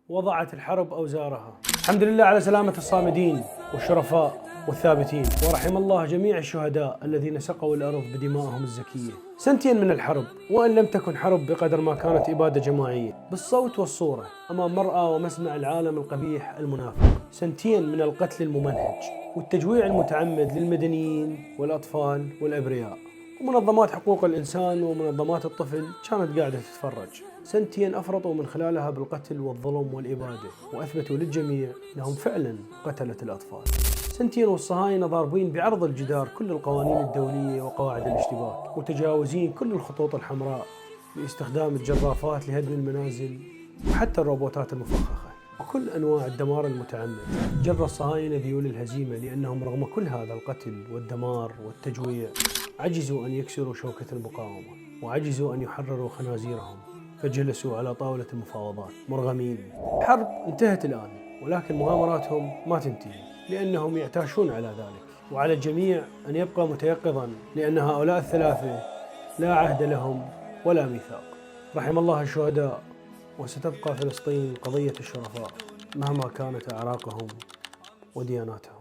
وضعت الحرب أوزارها. الحمد لله على سلامة الصامدين والشرفاء والثابتين، ورحم الله جميع الشهداء الذين سقوا الأرض بدمائهم الزكية. سنتين من الحرب، وإن لم تكن حرب بقدر ما كانت إبادة جماعية بالصوت والصورة أمام مرأى ومسمع العالم القبيح المنافق. سنتين من القتل الممنهج والتجويع المتعمد للمدنيين والأطفال والأبرياء، ومنظمات حقوق الإنسان ومنظمات الطفل كانت قاعدة تتفرج. سنتين أفرطوا من خلالها بالقتل والظلم والإبادة، وأثبتوا للجميع أنهم فعلا قتلة الأطفال. سنتين والصهاينة ضاربين بعرض الجدار كل القوانين الدولية وقواعد الاشتباك، متجاوزين كل الخطوط الحمراء باستخدام الجرافات لهدم المنازل وحتى الروبوتات المفخخة وكل أنواع الدمار المتعمد. جر الصهاينة ذيول الهزيمة لأنهم رغم كل هذا القتل والدمار والتجويع عجزوا أن يكسروا شوكة المقاومة، وعجزوا أن يحرروا خنازيرهم، فجلسوا على طاولة المفاوضات مرغمين. الحرب انتهت الآن، ولكن مؤامراتهم ما تنتهي، لأنهم يعتاشون على ذلك. وعلى الجميع أن يبقى متيقظا، لأن هؤلاء الثلاثة لا عهد لهم ولا ميثاق. رحم الله الشهداء، وستبقى فلسطين قضية الشرفاء مهما كانت أعراقهم ودياناتهم.